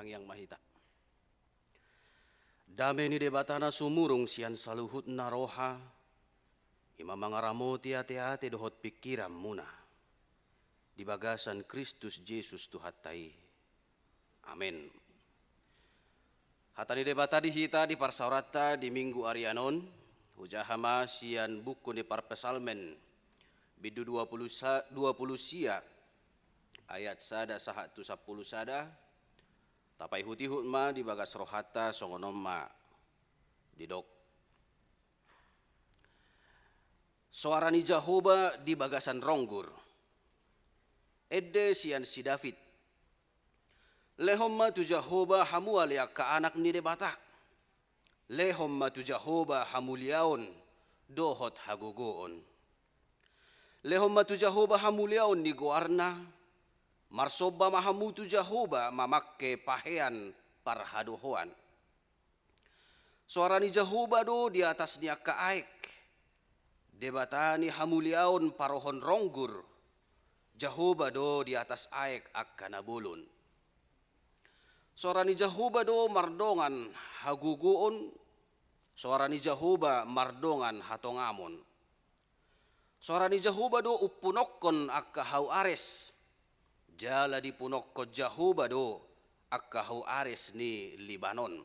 Sang Yang Mahita. Dame ni debatana sumurung sian saluhut naroha, ima mangaramoti ate-ate dohot pikiran muna. Di bagasan Kristus Yesus Tuhatai. Amin. Hatani debata di hita di parsaurata di minggu arianon, hujahama sian buku di parpesalmen, bidu 20 sia, ayat sada sahatu 10 sada, tapai hutihut ma di bagas rohata songonom ma didok. Soarani Jehovah di bagasan ronggur. Ede sian si David. Lehomma tu Jehovah hamualia ka anak ni debata. Lehomma tu Jehovah hamuliaon dohot hagogoon. Lehomma tu Jehovah hamuliaon di goarna. Marsoba mahamu tu Jehovah mamakke pahean parhadohoan. Suarani Jehovah do di atas nia kaek. Debatani hamuliaon parohon ronggur. Jehovah do di atas aek akkana bulun. Suarani Jehovah do mardongan hagugoon. Suarani Jehovah mardongan hatongamon. Suarani Jehovah do upunokkon akka hau ares. Jala dipunokko Jehovah do akka hau ares ni Libanon.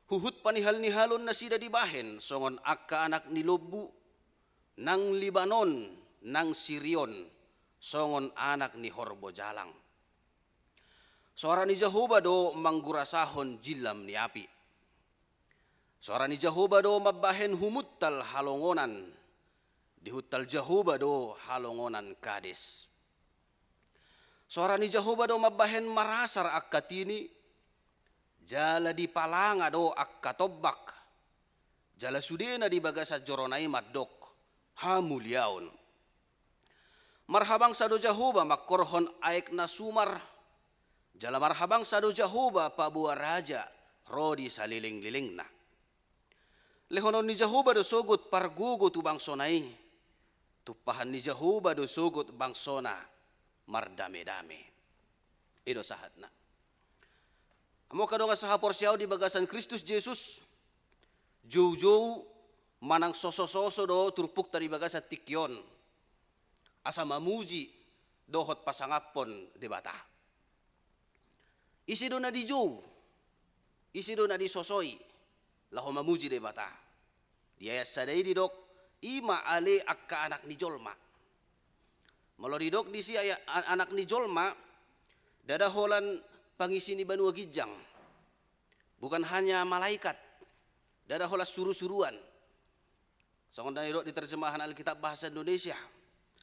Huhut panihal-nihalon na sida dibahen songon akka anak ni lobu nang Libanon nang Sirion songon anak ni Horbojalang. Suara ni Jehovah do manggurasahon jilam ni api. Suara ni Jehovah do mabahen humuttal halongonan. Dihuttal Jehovah do halongonan Kades. Suara ni Jehovah do mabahen marasar akkatini. Jala di palanga do akka tobbak. Jala sudena di bagasa joronai maddok. Hamuliaon. Marhabang sado Jehovah makkorhon aek na sumar. Jala marhabang sado Jehovah pabua raja rodi saliling-lilingna. Lehonon ni Jehovah do sogot pargugo tu bangsonai. Tupahan ni Jehovah do sogot bangsona mardame-dame. Ido sahatna. Amo kadonga saha porsiaw di bagasan Kristus Yesus. Jow-jow manang soso-soso do turpuk tadi bagasa tikyon. Asa mamuji dohot pasangapon debata. Isi do na di jow. Isi do na di sosoi. Laho mamuji debata. Dia sadai didok ima ale akka anak ni jolma. Malo didok di si anak ni jolma dadaholan pangisi ni Banua Gijang. Bukan hanya malaikat. Dadahola suru-suruan. Songon dan didok di terjemahan Alkitab bahasa Indonesia.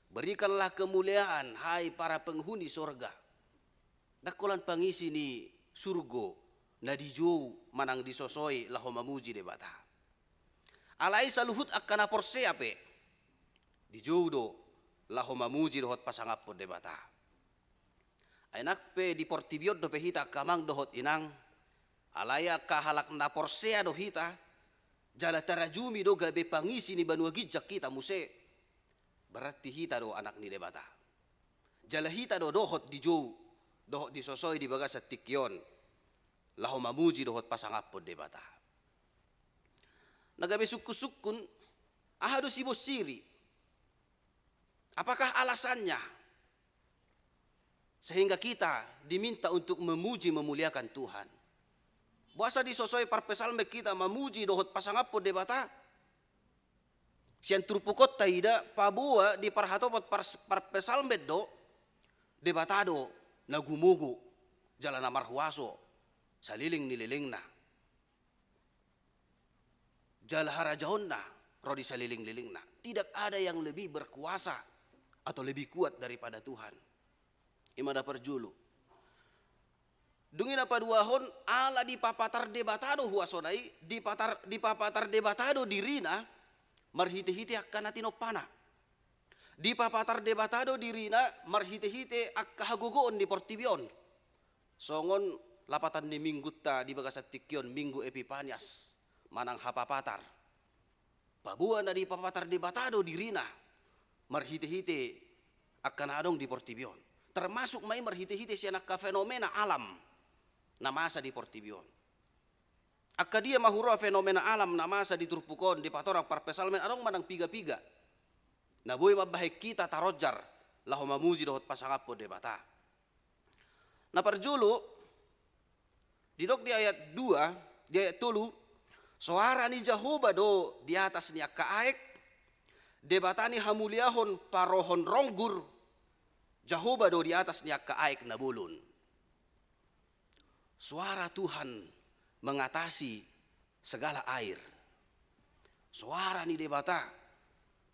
Berikanlah kemuliaan hai para penghuni sorga. Dakolan pangisi ni surgo na dijou manang disosoi laho mamuji debata. Alai saluhut akkana porse ape. Dijou do laho mamuji dohot pasangapon debata. Ainak pe di portibiot do pehita kamang dohot inang. Alaya kahalak na porsea do hita. Jala tarajumi do gabe pangisi ni Banua Gijak kita muse. Berarti hita do anak ni debata. Jala hita do dohot dijou. Dohot disosoi di bagasa tikyon. Laho mamuji dohot pasangapod debata. Nagabe sukun ahado si bosiri. Apakah alasannya? Sehingga kita diminta untuk memuji memuliakan Tuhan. Buasa disosoi parpesalme kita memuji dohot pasangapod debata. Sian turpukot taida pabua di parhatopot parpesalme do debatado. Nagumugu jalan amarhuaso saliling nililingna jala harajahonna rodi saliling-lilingna. Tidak ada yang lebih berkuasa atau lebih kuat daripada Tuhan. Imada perjulu dungin apa duahon ala di papatar debatado huasonai di papatar debatado dirina marhite-hite akan atinopana. Di papatar debatado dirina marhite-hite akka hagogoon di portibion. Songon lapatan ni minggutta di bagasat tikyon minggu Epipanias manang hapapatar. Pabuan na di papatar debatado dirina marhite-hite akan adong di portibion. Termasuk may marhite-hite siya nakka fenomena alam na masa di Portibion. Akka dia mahura fenomena alam na masa di Turpukon di patorang parpesalmen arong manang piga-piga. Na boy mabahik kita tarojar laho mamuzi dohot pasangapo de bata. Na parjulu didok di ayat 2, di ayat 3, suara ni Jehovah do di atas ni akka aek, debatani hamuliahon parohon ronggur, Jehovah do di atas ni akka aek na bulun. Suara Tuhan mengatasi segala air. Suara ni debata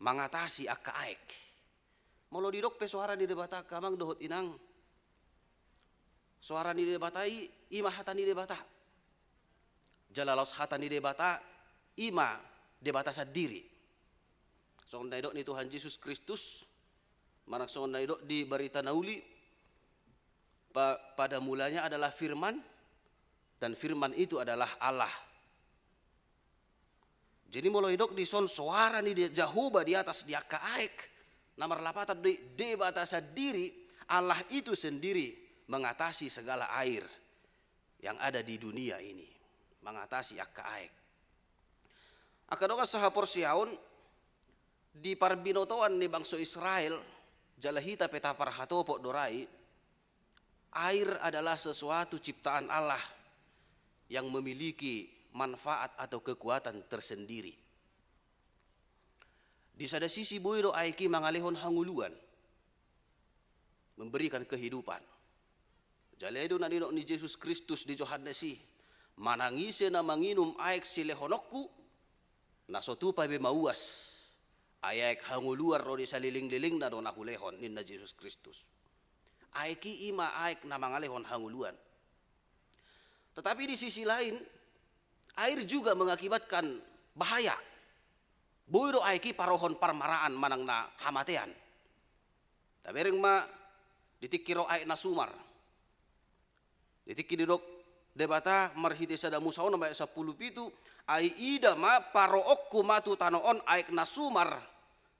mengatasi akka aek. Molo didok pe suara ni debata kamang dohot inang. Suara ni debatai ima hata ni debata. Jalalos hata ni debata ima debata sendiri. Songon naidok ni Tuhan Yesus Kristus, manak songon naidok di berita nauli, pada mulanya adalah firman, dan firman itu adalah Allah. Jadi mulai dok di son suara ni Jehovah di atas dia kaek, nomor 8 di debata sendiri, Allah itu sendiri mengatasi segala air yang ada di dunia ini, mengatasi akka aek. Akadonga sahapor siaun di parbinotoan ni bangsa Israel, jalahita peta parhatopok dorai, air adalah sesuatu ciptaan Allah yang memiliki manfaat atau kekuatan tersendiri. Di sada sisi boiro aiki mangalehon hanguluan, memberikan kehidupan. Jaledo na dinok ni Yesus Kristus di Johannesi, manangise na manginum aek silehonokku, nasotupa be mauas, aek hanguluar rodi saliling-liling na don aku lehon ninna Yesus Kristus. Aeki ima aek na mangalehon hanguluan. Tetapi di sisi lain, air juga mengakibatkan bahaya. Boiro aiki parohon parmaraan manang na hamatean. Tabereng ma ditikiro aek na sumar. Ditikidok debata marhite sada musaon na 10 pitu, ai ida ma parookku matu tanoon aek na sumar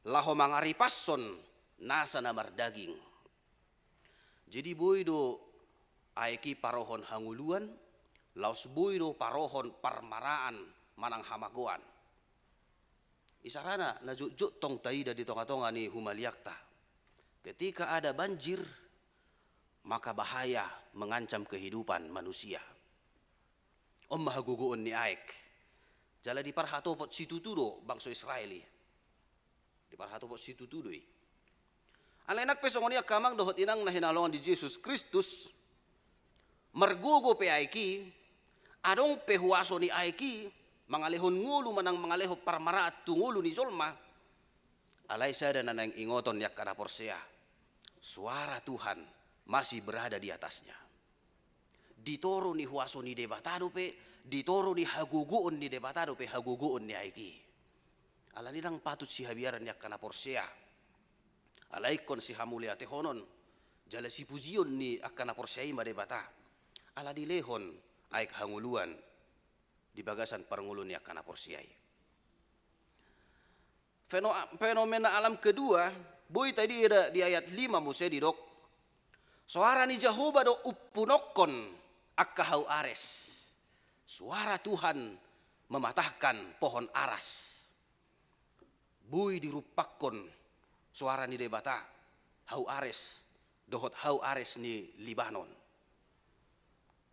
laho mangaripasson nasa na mardaging. Jadi boido aeki parohon hanguluan, laos boido parohon parmaraan manang hamagoan. Isarana na jujuk tong taida di tonga-tonga ni humaliakta. Ketika ada banjir, maka bahaya mengancam kehidupan manusia. Om mahaguguon ni aek. Jala di parhatopot situtudo bangsa Israeli. Di parhatopot situtudoi. Alenak pesongonia kamang dohot inang na hinalongan di Yesus Kristus, mergugo pe aiki, adong pehuaso ni aiki, mangalehon ngulu manang mangaleho parmaraat tungulu ni jolma, alay sada na nang ingoton yak kana porsea, suara Tuhan masih berada di atasnya. Ditoro ni huaso ni debatado pe, ditoro ni haguguon ni debatado pe, haguguon ni aiki. Alani nang patut si habiaran yak kana porsea, alaikon si hamulia tehonon, jala si pujion ni akana porsyai madebata, ala dilehon aik hanguluan di bagasan parngulun ni akana porsyai. Fenomena alam kedua, boy tadi ada di ayat 5 muse didok, suara ni Jehovah do upunokon akkahau ares. Suara Tuhan mematahkan pohon aras. Boy dirupakon suara ni debata hau ares, dohot hau ares ni Libanon.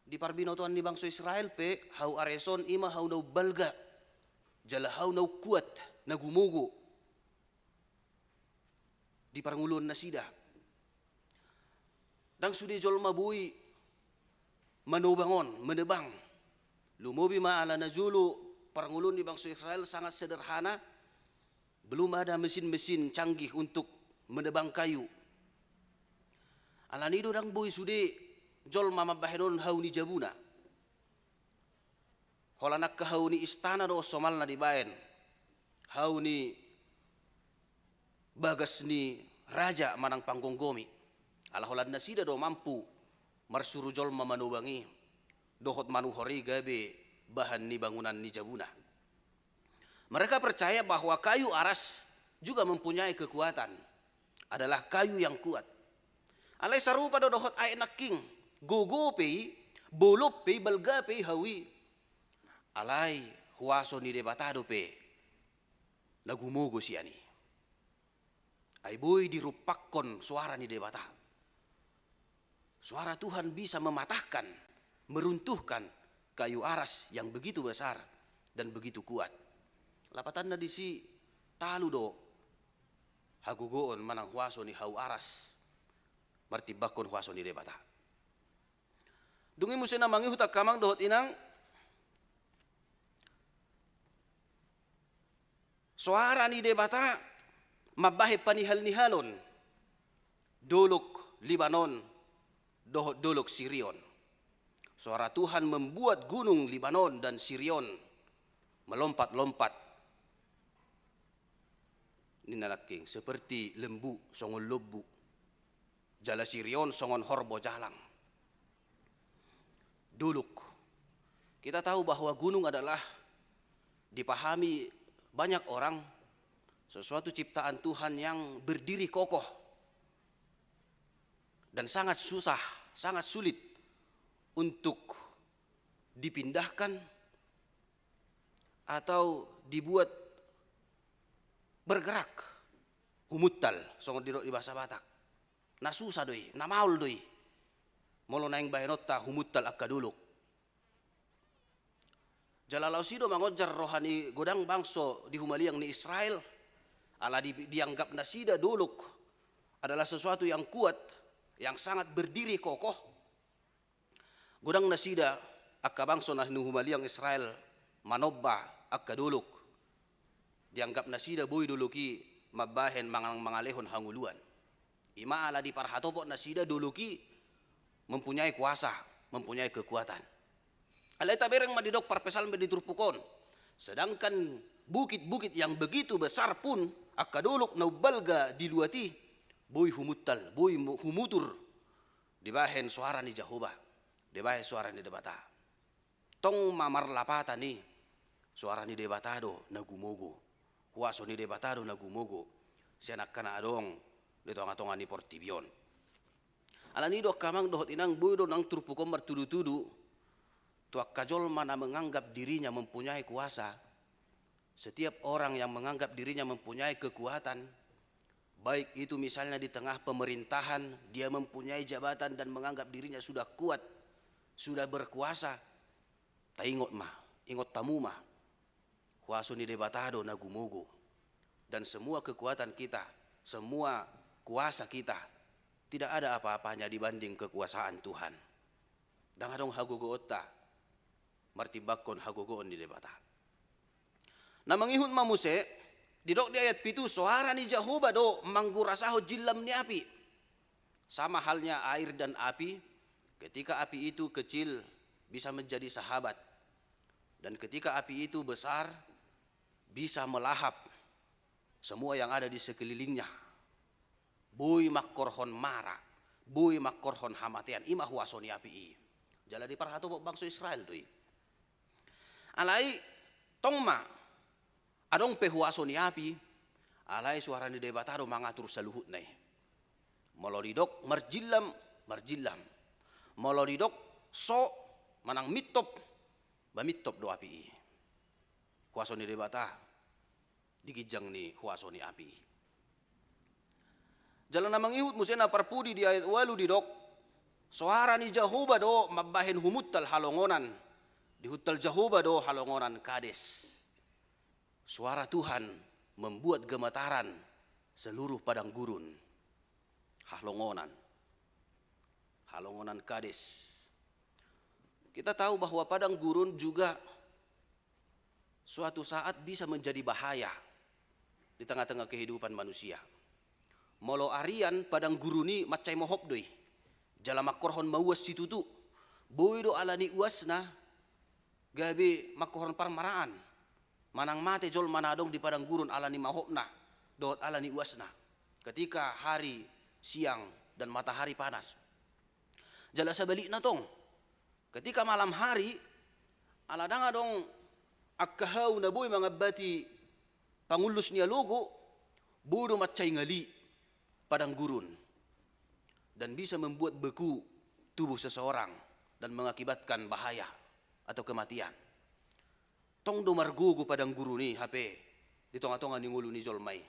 Di parbinotoan ni bangsa Israel pe, hau areson ima hau nau balga, jala hau nau kuat, nagumugo. Di parngulun na sida. Dang sudi jolma bui manubangon, menebang. Lumobi maala na julu parngulun ni bangsa Israel sangat sederhana. Belum ada mesin-mesin canggih untuk menebang kayu. Alanido dang boy sude jol mama baheron hau ni jabuna. Holanak ke hau ni istana do somal na dibaen. Hau ni bagas ni raja manang panggonggomi. Ala holad na sida do mampu marsuru jol mamanubangi. Dohot manuhori gabe bahan ni bangunan ni jabuna. Mereka percaya bahwa kayu aras juga mempunyai kekuatan. Adalah kayu yang kuat. Alai sarupa do dohot aenak king. Gogopei bolop pe balga pe hawi alai huaso ni debatado pe nagumogo siani ai boy dirupakkon suara ni debata. Suara Tuhan bisa mematahkan, meruntuhkan kayu aras yang begitu besar dan begitu kuat. Lapatan na di si talu do hagugoon manang huaso ni hau aras martibakon huaso ni debata. Dungi musin na mangi hutak kamang dohot inang suara ni debata mabahe panihal-nihalon dolok Libanon dohot dolok Sirion. Suara Tuhan membuat gunung Libanon dan Sirion melompat-lompat ninalaking seperti lembu songon lobu. Jala Sirion songon horbo jalang. Duluk. Kita tahu bahwa gunung adalah dipahami banyak orang sesuatu ciptaan Tuhan yang berdiri kokoh dan sangat susah, sangat sulit untuk dipindahkan atau dibuat bergerak. Humuttal, songon di bahasa Batak. Na susah doi, na maul doi. Molo naing bahenotta humuttal akka duluk. Jalalau sido mangojar rohani godang bangso di humaliang ni Israel. Ala dianggap nasida duluk adalah sesuatu yang kuat, yang sangat berdiri kokoh. Godang nasida akka bangso na humaliang Israel manobba akka duluk. Dianggap nasida boy duluki mabahen mangalehon hanguluan. Ima ala di parhatopo nasida duluki mempunyai kuasa, mempunyai kekuatan. Alai tabereng madidok parpesal mediturpukon. Sedangkan bukit-bukit yang begitu besar pun akaduluk naubalga diluati boy humuttal, boy humutur dibahen suara ni Jehovah, dibahen suara ni debata. Tong mamar lapata ni suara ni debatado nagumogo. Huaso ni debatado nagumogo. Sianak kana adong dito ang atong ani portibion. Alani do kamang dohot inang boy do nang turpukom martudu-tudu. Tuak kajol mana menganggap dirinya mempunyai kuasa. Setiap orang yang menganggap dirinya mempunyai kekuatan, baik itu misalnya di tengah pemerintahan, dia mempunyai jabatan dan menganggap dirinya sudah kuat, sudah berkuasa. Ta ingot tamu mah, kuaso ni debatado nagumogo. Dan semua kekuatan kita, semua kuasa kita, tidak ada apa-apanya dibanding kekuasaan Tuhan. Dan adong hagogoota, martibakon hagogoon di debata. Na mangihon mamuse, didok di ayat 7, suara ni Jehovah do manggurasaho jilam ni api. Sama halnya air dan api, ketika api itu kecil bisa menjadi sahabat. Dan ketika api itu besar, bisa melahap semua yang ada di sekelilingnya. Boy makkorhon mara, boy makkorhon hamatian, ima huasoni api. Jala di parhato bangsa Israel doi. Alai tongma adong pehuaso ni api, alai suara ni debatado mangatur saluhut nai. Molodidok marjilam, molodidok so manang mitop, bamitop do api. Huaso ni debata digijang ni huaso ni api. Jalan namang ihut musena parpudi di ayat 8 didok, suara ni Jehovah do mabahen humuttal halongonan. Di hutal Jehovah do halongonan Kades. Suara Tuhan membuat gemetaran seluruh padang gurun. Halongonan Kades. Kita tahu bahwa padang gurun juga suatu saat bisa menjadi bahaya di tengah-tengah kehidupan manusia. Molo arian padang guruni macai mohop doi. Jala makorhon mauas situtu. Boy do alani uasna. Gabi makohon parmaraan. Manang mate jol manadong di padang gurun alani mahopna. Dohot alani uasna. Ketika hari siang dan matahari panas. Jala sabalik na tong. Ketika malam hari. Aladang adong akkahaw na boy mga bati pangulus niya logo. Bodo matchay ngali padang gurun. Dan bisa membuat beku tubuh seseorang. dan mengakibatkan bahaya atau kematian. Tong do margugu padang guru ni HP di tonga-tonga ni ngulu ni jolmai.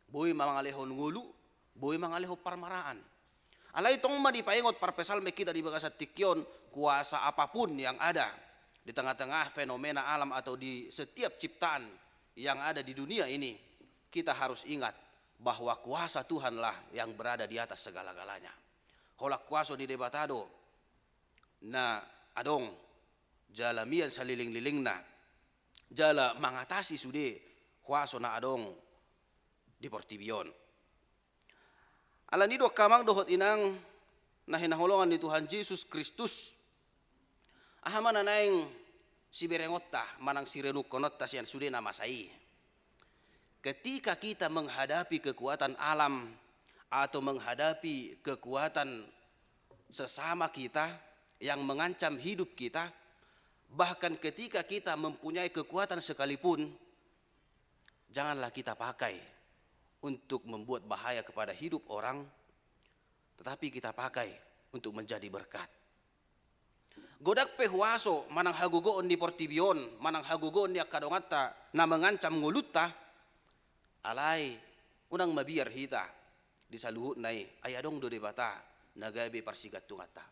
Boy mangaleho ngulu, boy mangaleho parmaraan. Alay tong madipaingot parpesal me kita di bagasat tikyon kuasa apapun yang ada di tengah-tengah fenomena alam atau di setiap ciptaan yang ada di dunia ini, kita harus ingat bahwa kuasa Tuhanlah yang berada di atas segala-galanya. Holak kuasa di debatado na adong jala mian saliling-lilingna jala mangatasi sude kuasa na adong di Portibion. Alanido kamang dohot inang na hinaholongan ni Tuhan Yesus Kristus ahaman naing si berengotta manang si renukonotta sian sude na masai. Ketika kita menghadapi kekuatan alam atau menghadapi kekuatan sesama kita yang mengancam hidup kita, bahkan ketika kita mempunyai kekuatan sekalipun, janganlah kita pakai untuk membuat bahaya kepada hidup orang, tetapi kita pakai untuk menjadi berkat. Godak pehuaso manang hagugoon di Portibion, manang hagugoon di akadongata na mengancam ngulutta, alay unang mabiar hita di saluhut nai ayadong do debata nagabe parsigat tungata.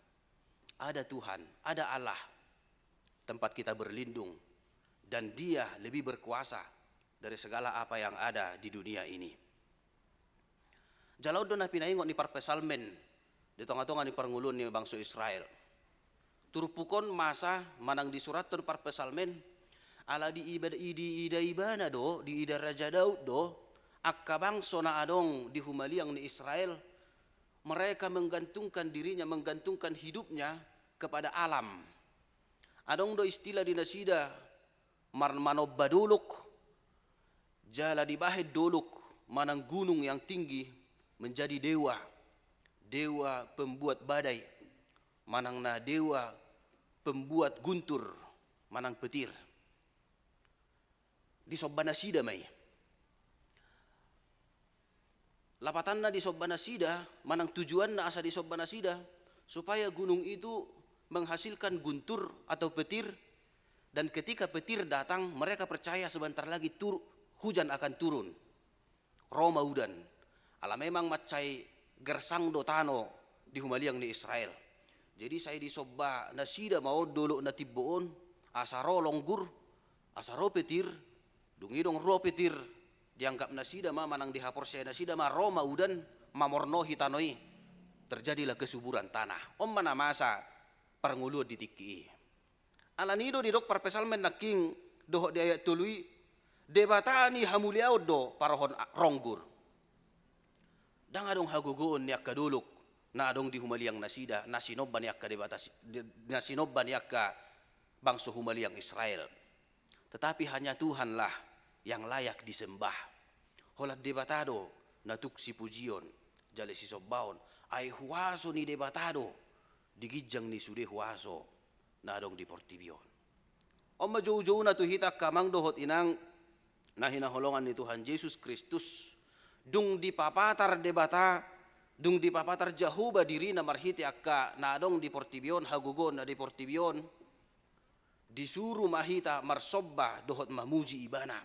Ada Tuhan, ada Allah tempat kita berlindung, dan Dia lebih berkuasa dari segala apa yang ada di dunia ini. Jalau do na pinaingot ni parpesalmen di tengah-tengah ni parngulun ni bangsa Israel. Turpukon masa manang disuratkan parpesalmen ala di ida do di ida Raja Daud do akka bangsa na adong di humaliang ni Israel, mereka menggantungkan dirinya, menggantungkan hidupnya kepada alam. Adong do istilah di nasida marmanob baduluk jala di bahid doluk manang gunung yang tinggi menjadi dewa, dewa pembuat badai, manang na dewa pembuat guntur, manang petir. Di Sobbanasida may. Lapatan na di Sobbanasida, manang tujuan na asa di Sobbanasida, supaya gunung itu menghasilkan guntur atau petir, dan ketika petir datang, mereka percaya sebentar lagi hujan akan turun. Roma udan. Ala memang macai gersang do tano di humaliang ni Israel. Jadi saya di Sobbanasida mau dulu na tibboon, asaro longgur, asaro petir, dungidong ro petir, dianggap nasida ma manang dihapor saya nasida ma Roma udan mamorno hitanoi. Terjadilah kesuburan tanah. Om mana masa parngulu ditiki. Alanido di dok parpesalmen naking dohok di ayat tului debatani hamuliaud do parahon ronggur. Dang adong hagugoon niyak kaduluk na adong di humaliang nasida nasinobban niyak ka debatasi nasinobban niyak ka bangsa humaliang Israel. Tetapi hanya Tuhanlah yang layak disembah. Holat debatado natuk si pujion jale si sobbaon ay huaso ni debatado digijang ni sude huaso na adong di Portibion. Om majou-jou na tuhitak kamang dohot inang na hinaholongan ni Tuhan Yesus Kristus dung dipapatar debata dung dipapatar Jehovah diri na marhiti akka na adong di Portibion hagugon na di Portibion disuruh mahita marsobba dohot mamuji ibana.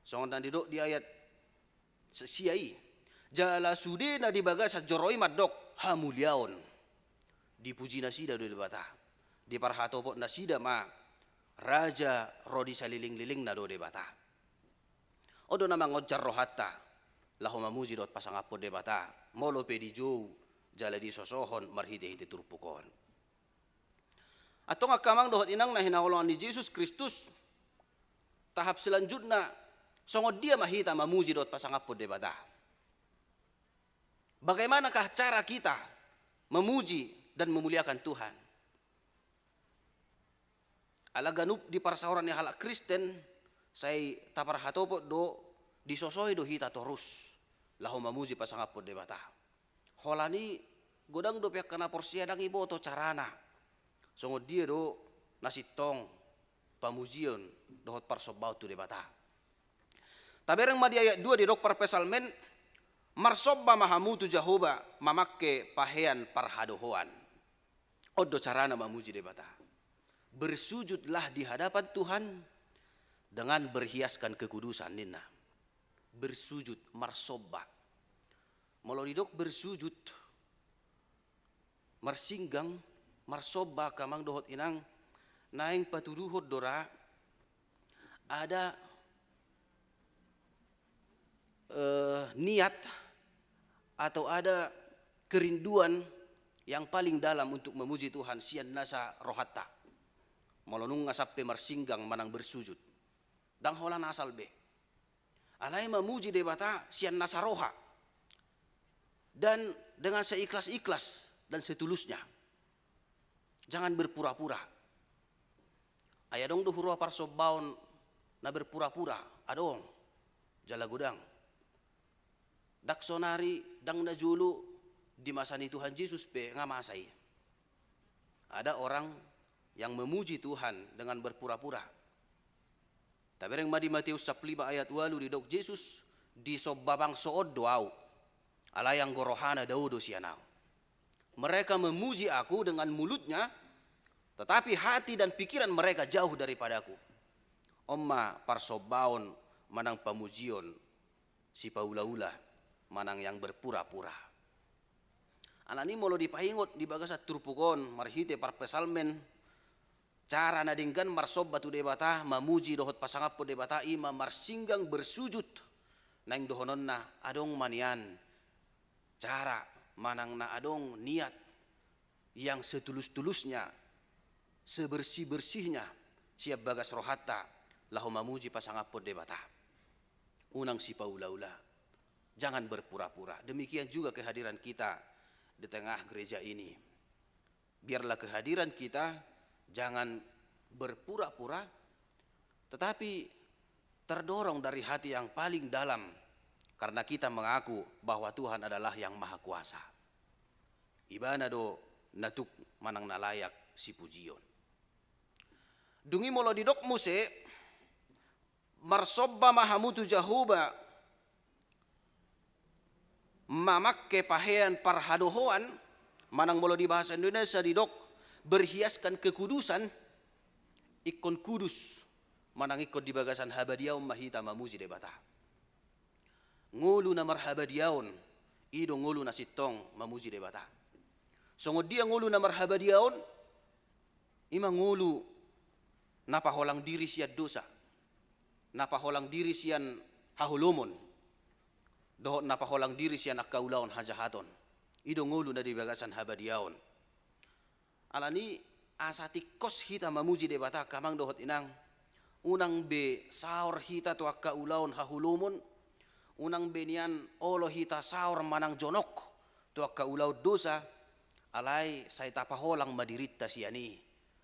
Songon didok di ayat siyai jala sude na dibaga sa joroi madok hamuliaon dipuji nasida do debata di parhatopot nasida ma raja rodi saliling-liling na do debata. Odo namang ngodjar rohatta laho mamuji dot pasangapod debata molo pedijo jala di sosohon marhite-hite turpukon. Atau ngakamang dohot inang na hinaholongan ni Yesus Kristus tahap selanjutnya songod dia mahita mamuji dot pasangapod debata. Bagaimanakah cara kita memuji dan memuliakan Tuhan? Alaganup di parsahoran ni halak Kristen say tapar hatopot do disosoy do hita torus laho mamuji pasangapod debata. Holani godang do pihak kana porsia dang iboto carana. Songod dia do nasitong pamujion dohot parsobau tu debata. Taberang madi ayat 2 di dok parpesalmen marsobba mahamutu Jehovah mamakke pahean parhadohoan. Odo carana memuji debata. Bersujudlah di hadapan Tuhan dengan berhiaskan kekudusan nina. Bersujud marsoba. Molodidok bersujud marsinggang marsoba kamang dohot inang naing patuduhot dora ada niat atau ada kerinduan yang paling dalam untuk memuji Tuhan sian nasa rohata. Molonung ngasape marsinggang manang bersujud. Dang hola nasal be. Alai memuji debata sian nasa roha. Dan dengan seikhlas-ikhlas dan setulusnya. Jangan berpura-pura. Aya dong duhuro parsobaon na berpura-pura. Adong. Jala gudang. Daksonari dang najulu di masa ni Tuhan Yesus pe ngamasai. Ada orang yang memuji Tuhan dengan berpura-pura. Tabereng madi Matius 5 ayat 8 di dok Yesus di sobbabang sood doau. Alayang gorohana daudo sianau. Mereka memuji aku dengan mulutnya, tetapi hati dan pikiran mereka jauh daripadaku. Omma parsobaon manang pamujion si paula-ula manang yang berpura-pura. Anani molo dipahingot di bagasa turpukon marhite parpesalmen cara nadinggan marsob batu debata mamuji dohot pasangap po debata ima marsinggang bersujud naing dohononna adong manian cara manang na adong niat yang setulus-tulusnya sebersih-bersihnya siap bagas rohata lahu mamuji pasangap po debata unang si paula-ula. Jangan berpura-pura. Demikian juga kehadiran kita di tengah gereja ini. Biarlah kehadiran kita jangan berpura-pura, tetapi terdorong dari hati yang paling dalam karena kita mengaku bahwa Tuhan adalah yang maha kuasa. Ibana do natuk manang nalayak si pujion. Dungi molo didok muse marsobba mahamutu jahuba mamakke pahean parhadohoan manang molo di bahasa Indonesia didok berhiaskan kekudusan ikon kudus manang ikon di bagasan habadiaun mahita mamuji debata ngulu na marhabadiaun ido ngulu na sitong mamuji debata songo dia ngulu na marhabadiaun ima ngulu napaholang diri sian dosa napaholang diri sian hahulumon dohot napaholang diri siya nakkaulaon hajahaton. Ido ngulu na di bagasan habadiaon. Alani asatikos hita mamuji debata kamang dohot inang. Unang be saor hita to akkaulaon hahulumon. Unang be nian olo hita saor manang jonok to akkaulaon dosa. Alay say tapaholang madirita siya ni.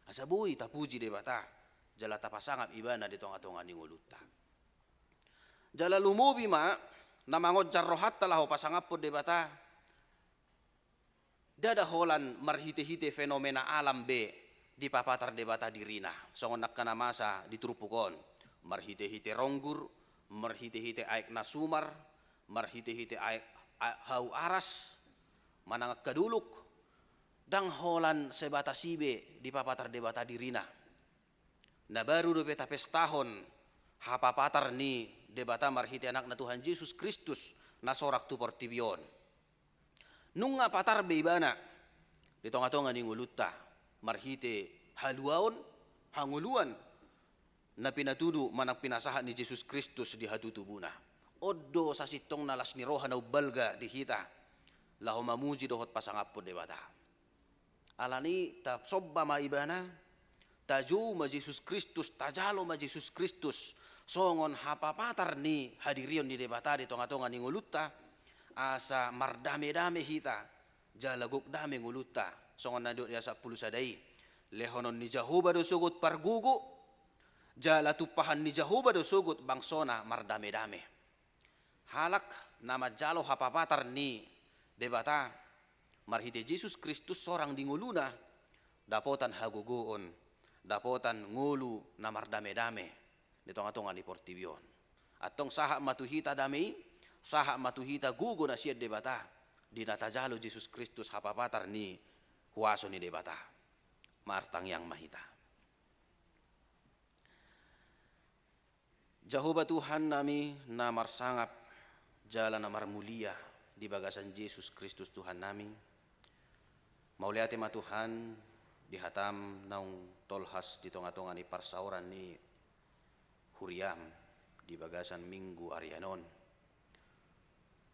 Asabuhi tapuji debata. Jala tapasangap iba na ditong-atongan ni ngulutta. Jala lumubi ma namangod jarrohat talaho pasangap po debata dada holan marhite-hite fenomena alam be di papatar debata dirina songon nakkanamasa ditrupukon marhite-hite ronggur marhite-hite aik nasumar marhite-hite aik hau aras manang kaduluk dang holan sebata sibe di papatar debata dirina na baru do beta pestahon hapapatar ni debata marhite anak na Tuhan Yesus Kristus na sorak tu portibion. Nung nga patar beibana di tonga-tonga ni ngulutta marhite haluaon hanguluan na pinatudu manang pinasahan ni Yesus Kristus di hatutubuna. Oddo sa sitong nalas ni roha na ubalga di hita lahu mamuji dohot pasangap po debata. Alani ta sobba maibana taju ma Yesus Kristus tajalo ma Yesus Kristus songon hapapatar ni hadirion di debata di tonga-tonga ni ngulutta asa mardame-dame hita jalagok dame ngulutta songon naduk ya 10 sadai lehonon ni Jahuba do sugut pargugu jala tupahan ni Jahuba do sugut bangsona mardame-dame halak nama jalo hapapatar ni debata marhite Yesus Kristus sorang di nguluna dapotan haguguon dapotan ngulu na mardame-dame di tonga-tonga di portibion. Atong saha matuhita dami, saha matuhita gugo na siya debata. Di natajalo Jesus Kristus hapapatar ni huwaso ni debata. maartang yang mahita. Jehovah Tuhan nami na marsangap jalan amar mulia di bagasan Yesus Kristus Tuhan nami. Mauliate ma Tuhan dihatam naung tolhas di tonga-tonga ni parsauran ni huriam di bagasan minggu arianon.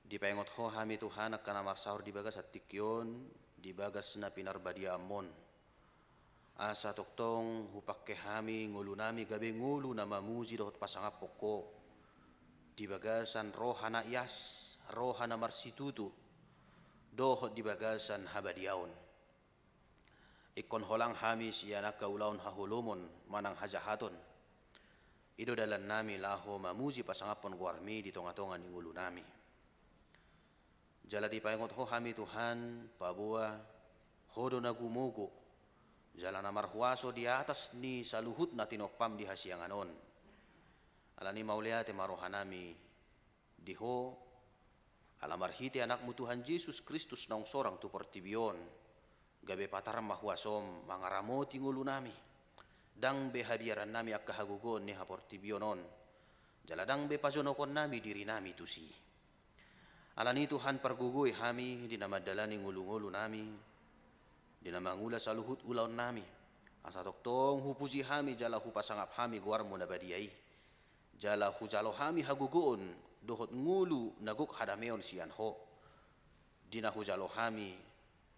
Di paingot ho hami Tuhan akan amar saur di bagas atikyon di bagas na pinarbadia amon. Asa toktong hupakke hami ngulu nami gabe ngulu na mamuji dohot pasangap poko. Di bagasan rohana ias, rohana marsitutu, dohot di bagasan habadiaon. Ikon holang hami siya kaulaon hahulumon manang hajahaton. Ido dalan nami laho mamuji pasangapon guarmi di tonga-tonga ni ngulu nami. Jala di paingot ho hami Tuhan pabua hodo na gumugo. Jala na marhuaso di atas ni saluhut na tinopam di hasianganon. Alani mauliate marohanami diho alamarhiti anakmu Tuhan Yesus Kristus naung sorang tu pertibion gabe pataram mahuasom mangaramoti ngulu nami dang be hadiaran nami akka hagugon ni haportibionon jala dang be pajonokon nami diri nami tusi. Alani Tuhan pergugui hami di nama dalani ngulu-ngulu nami di nama ngula saluhut ulaon nami asa toktong hupuji hami jala hupasangap hami guarmu nabadiai jala hujalo hami hagugon dohot ngulu naguk hadameon sian ho dina hujalo hami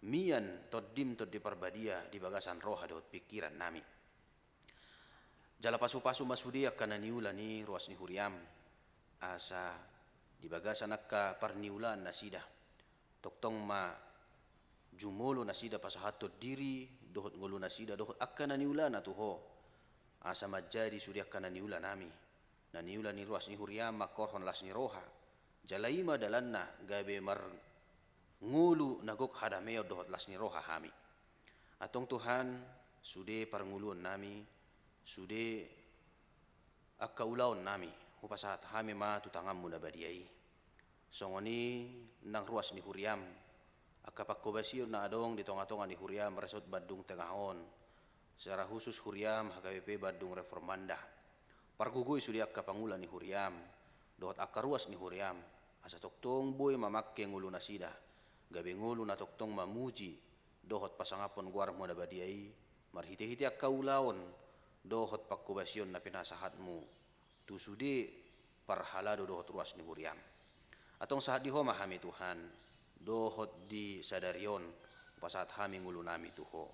mian toddim tod di parbadia di bagasan roha dohot pikiran nami jala pasu-pasu masudia kana niula ni ruas ni huriam asa di bagasan akka parniulan nasida toktong ma jumolo nasida pasahatot diri dohot ngulu nasida dohot akka naniula na tuho asa majadi sudi akka naniula nami naniula ni ruas ni huriam makorhon las ni roha jalaima dalanna gabe mar ngulu nagok hadameo dohot las ni roha hami atong Tuhan sude parnguluon nami sude akka ulaon nami hupasahat hami ma tutangammu nabadiai songoni nang ruas ni huriam akka pakkobasio na adong di tonga-tonga ni huriam resot Badung Tengahon secara khusus huriam HKBP Badung Reformanda pargugui sudi akka pangulan ni huriam dohot akka ruas ni huriam asa toktong boy mamakke ngulu nasida gabe ngulu na toktong mamuji dohot pasangapon guarmu nabadiai marhite-hite akka ulaon dohot pakkobasion na pinasahatmu tu sudi parhalado dohot ruas ni huriam atong saat diho mahami Tuhan dohot di sadarion pasat hami ngulu nami tuho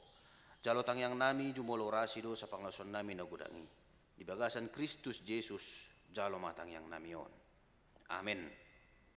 jalotang yang nami jumolorasi do sa panglason nami nagudangi di bagasan Kristus Yesus jalo matang yang namion amen.